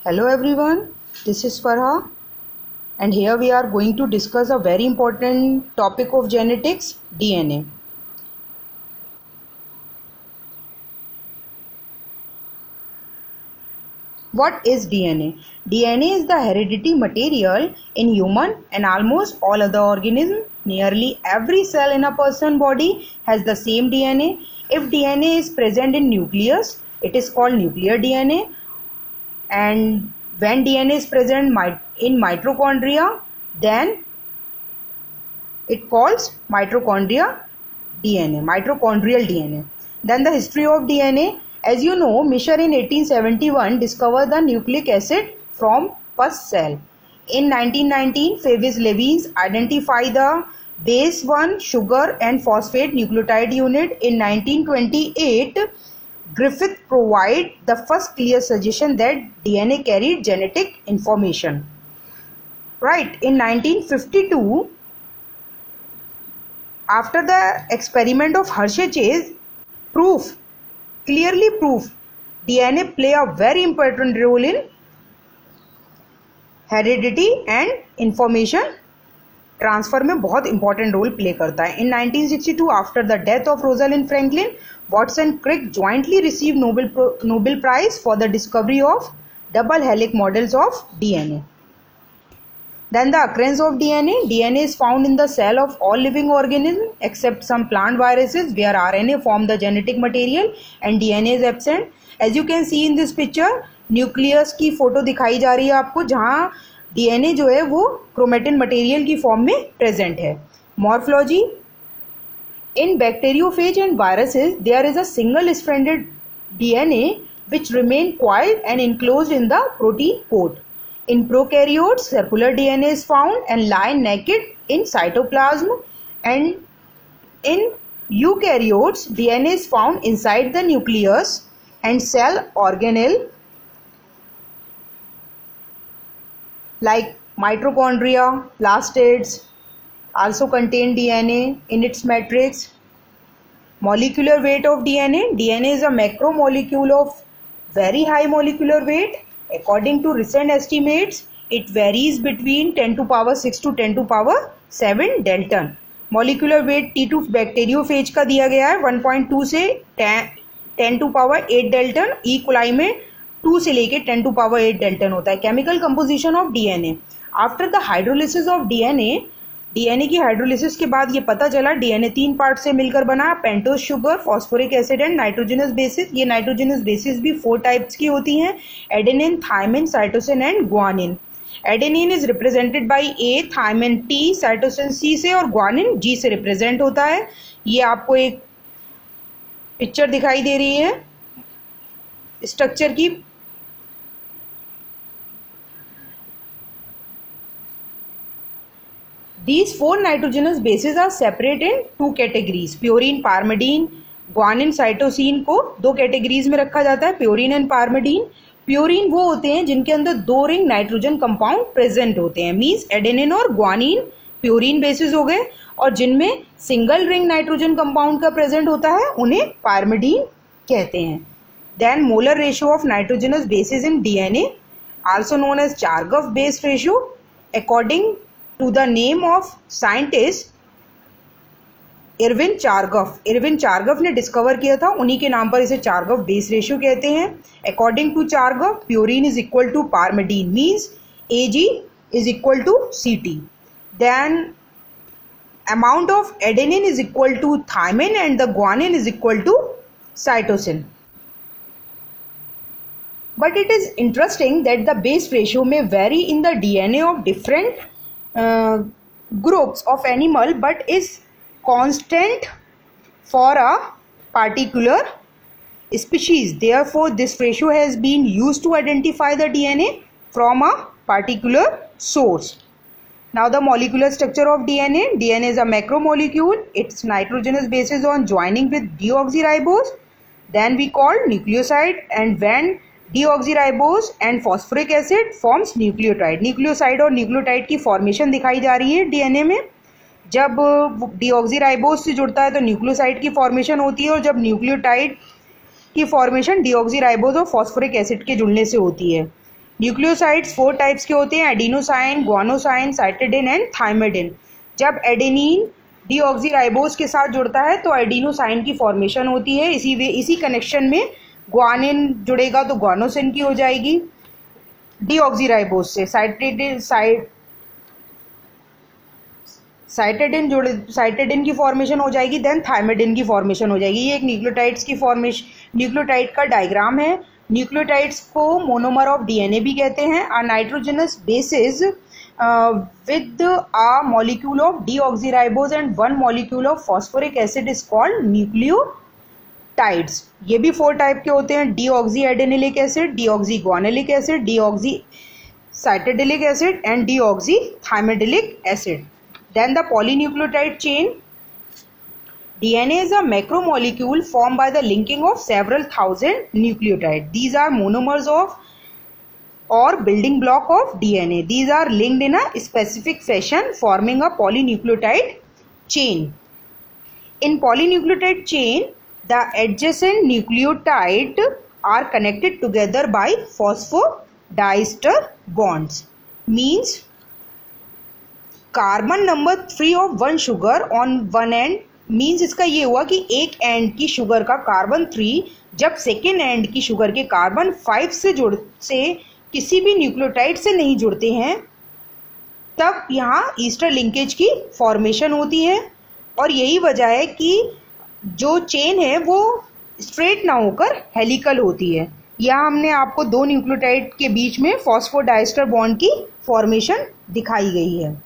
Hello everyone, this is Farha and here we are going to discuss a very important topic of genetics, DNA. What is DNA? DNA is the hereditary material in human and almost all other organisms. Nearly every cell in a person's body has the same DNA. If DNA is present in nucleus, it is called nuclear DNA. And when DNA is present in mitochondria, then it calls mitochondrial DNA. Then the history of DNA. As you know, Mischer in 1871 discovered the nucleic acid from pus cell. In 1919, Fabis-Levins identified the base 1 sugar and phosphate nucleotide unit. In 1928, Griffith provided the first clear suggestion that DNA carried genetic information. Right, in 1952, after the experiment of Hershey-Chase, clearly proof DNA play a very important role in heredity and information transfer में बहुत important role play करता है. In 1962 after the death of Rosalind Franklin, Watson Crick jointly receive Nobel prize for the discovery of double helix models of DNA. Then the occurrence of DNA. DNA is found in the cell of all living organisms except some plant viruses where RNA form the genetic material and DNA is absent. As you can see in this picture, nucleus की photo दिखाई जा रही है आपको, जहाँ DNA जो है वो क्रोमेटिन मटेरियल की फॉर्म में प्रेजेंट है. Morphology. In bacteriophage and viruses there is a single stranded DNA which remain coiled and enclosed in the protein coat. In prokaryotes, circular DNA is found and lie naked in cytoplasm, and in eukaryotes, DNA is found inside the nucleus and cell organelle like mitochondria, plastids also contain DNA in its matrix. Molecular weight of DNA. DNA is a macromolecule of very high molecular weight. According to recent estimates, it varies between 10 to power 6 to 10 to power 7 Dalton. Molecular weight T2 bacteriophage का दिया गया है 1.2 से 10 to power 8 Dalton. E. coli में 2 से लेके 10 to power 8 Dalton होता है. Chemical composition of DNA. After the hydrolysis of DNA की हाइड्रोलिसिस के बाद ये पता चला डीएनए 3 पार्ट से मिलकर बना. Pentose sugar, phosphoric acid and nitrogenous bases. ये नाइट्रोजनस बेसिस भी 4 टाइप्स की होती हैं: adenine, thymine, cytosine and guanine. Adenine is represented by A, thymine T, cytosine C से और ग्वानिन जी से रिप्रेजेंट होता है. ये आपको एक पिक्चर दिखाई दे रही है स्ट्रक्चर की. These 4 nitrogenous bases are separate in 2 categories. Purine, pyrimidine, guanine, cytosine को 2 कैटेगरीज में रखा जाता है, प्योरीन एंड पार्मिडीन. प्योरीन वो होते हैं जिनके अंदर 2 रिंग नाइट्रोजन कंपाउंड प्रेजेंट होते हैं, मीन्स एडेनिन और ग्वानिन प्योरीन बेसिस हो गए, और जिनमें सिंगल रिंग नाइट्रोजन कंपाउंड का प्रेजेंट होता है उन्हें पार्मिडीन कहते हैं. Then molar ratio of nitrogenous bases in DNA, also known as Chargaff base ratio, according to the name of scientist Erwin Chargaff ने डिस्कवर किया था, उन्हीं के नाम पर इसे चार्गफ बेस रेशियो कहते हैं. According to Chargaff, purine is equal to pyrimidine, means Ag is equal to Ct. Then amount of adenine is equal to thymine and the guanine is equal to cytosine. But it is interesting that the base ratio may vary in the DNA of different groups of animal but is constant for a particular species. Therefore, this ratio has been used to identify the DNA from a particular source. Now, the molecular structure of DNA. DNA is a macromolecule. Its nitrogenous base is on joining with deoxyribose. Then we call nucleoside, and when deoxyribose and phosphoric acid forms nucleotide. Nucleoside और nucleotide की formation दिखाई जा रही है DNA में. जब deoxyribose से जुड़ता है तो न्यूक्लियोसाइड की फॉर्मेशन होती है, और जब न्यूक्लियोटाइड की फॉर्मेशन डीऑक्सीराइबोज और फॉस्फोरिक एसिड के जुड़ने से होती है. न्यूक्लियोसाइड्स 4 टाइप्स के होते हैं, एडिनोसाइन, ग्वानोसाइन, साइटिडिन एंड थाइमिडिन। जब एडेनिन डीऑक्सीराइबोज के साथ जुड़ता है तो एडिनोसाइन की फॉर्मेशन होती है। इसी कनेक्शन में ग्वानिन जुड़ेगा तो ग्वानोसिन की हो जाएगी डीऑक्सीराइबोज से। साइटिडिन की फॉर्मेशन हो जाएगी, देन थाइमिडिन की फॉर्मेशन हो जाएगी। ये एक न्यूक्लियोटाइड्स की फॉर्मेशन, न्यूक्लियोटाइड का डायग्राम है। न्यूक्लियोटाइड्स को मोनोमर ऑफ डीएनए भी कहते हैं। A nitrogenous bases with a molecule of deoxyribose and one molecule of phosphoric acid is called nucleotides। ये भी 4 टाइप के होते हैं, deoxy adenylic acid, deoxy guanylic acid, deoxy cytidylic acid and deoxy thymidylic acid. Then the polynucleotide chain. DNA is a macromolecule formed by the linking of several thousand nucleotides. These are monomers of or building block of DNA. These are linked in a specific fashion forming a polynucleotide chain. In polynucleotide chain, the adjacent nucleotide are connected together by phosphodiester bonds. Means carbon number 3 of one sugar on one and, means इसका ये हुआ कि एक and की sugar का carbon 3 जब second end की sugar के कार्बन 5 से किसी भी न्यूक्लियोटाइड से नहीं जुड़ते हैं तब यहाँ ईस्टर लिंकेज की फॉर्मेशन होती है। और यही वजह है कि जो चेन है वो स्ट्रेट ना होकर हेलिकल होती है। यहाँ हमने आपको 2 न्यूक्लियोटाइड के बीच में फॉस्फोडाइस्टर बॉन्ड की फॉर्मेशन दिखाई गई है।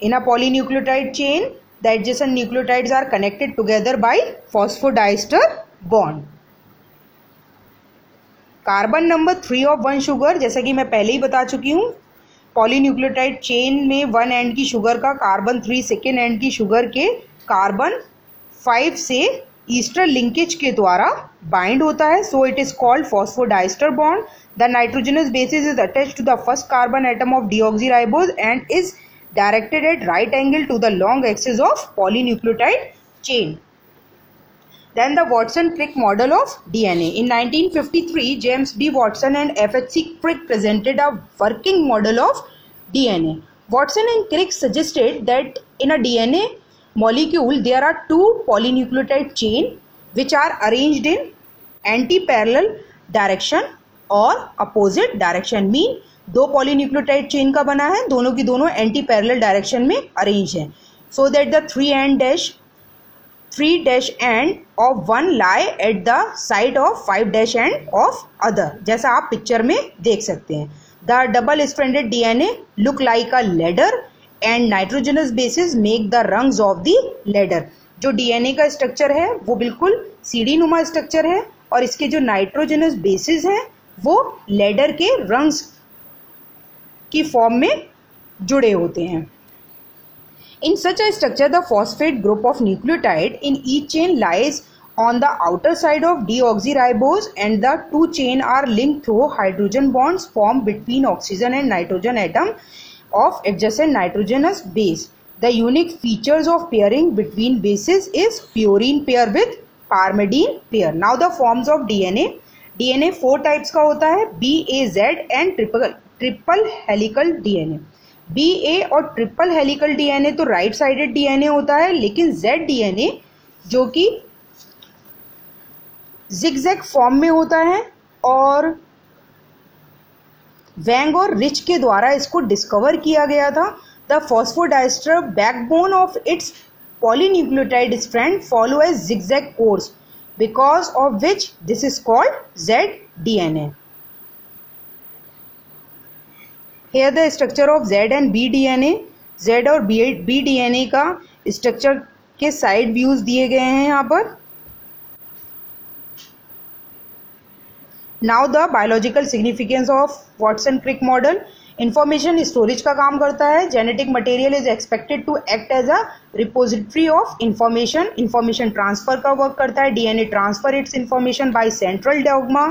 In a polynucleotide chain, the adjacent nucleotides are connected together by phosphodiester bond. Carbon number 3 of one sugar, जैसा कि मैं पहले ही बता चुकी हूँ, पॉलीन्यूक्लियोटाइड चेन में वन एंड की शुगर का कार्बन 3 सेकेंड एंड की शुगर के कार्बन 5 से ईस्टर लिंकेज के द्वारा बाइंड होता है। So it is called phosphodiester bond. The nitrogenous bases is attached to the first carbon atom of deoxyribose and is directed at right angle to the long axis of polynucleotide chain. Then the Watson-Crick model of DNA. In 1953, James D. Watson and F.H.C. Crick presented a working model of DNA. Watson and Crick suggested that in a DNA molecule there are 2 polynucleotide chain which are arranged in anti-parallel direction or opposite direction. Mean 2 polynucleotide chain का बना है, दोनों की दोनों anti parallel direction में arrange है। So that the 3 dash end of one lie at the side of 5 dash end of other, जैसा आप पिक्चर में देख सकते हैं। The double stranded DNA look like a ladder and nitrogenous basis make the rungs of the ladder. जो DNA का structure है वो बिल्कुल सीढ़ी नुमा स्ट्रक्चर है और इसके जो नाइट्रोजनस बेसिस हैं वो लेडर के रंग्स की फॉर्म में जुड़े होते हैं। In such a structure the phosphate group of nucleotide in each chain lies on the outer side of deoxyribose and the 2 chain are linked through hydrogen bonds form between oxygen and nitrogen atom of adjacent nitrogenous base. The unique features of pairing between bases is purine pair with pyrimidine pair. Now the forms of DNA. DNA 4 types का होता है, B, A, Z and triple helical DNA. B, A और triple helical DNA तो right sided DNA होता है, लेकिन Z DNA जो कि जिगजैग फॉर्म में होता है और वैंग और रिच के द्वारा इसको डिस्कवर किया गया था। The phosphodiester backbone of its polynucleotide strand follow A zigzag course because of which this is called ZDNA. Here the structure of Z and B DNA. Z और B DNA का structure के side views दिए गए हैं यहाँ पर। Now the biological significance of Watson-Crick model. Information storage का काम करता है। Genetic material is expected to act as a repository of information. Information transfer का वर्क करता है। DNA transfer its information by central dogma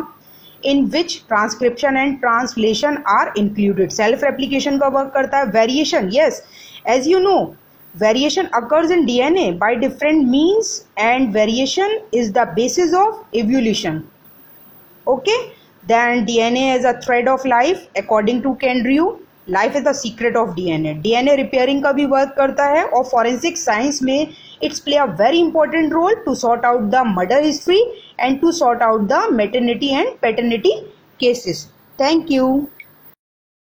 in which transcription and translation are included. Self replication का work करता है। Variation, yes, as you know, variation occurs in DNA by different means and variation is the basis of evolution. Okay, Then DNA as a thread of life. According to Ken Drew, life is the secret of DNA. DNA repairing का भी work करता है और forensic science में it's play a very important role to sort out the murder history and to sort out the maternity and paternity cases. Thank you.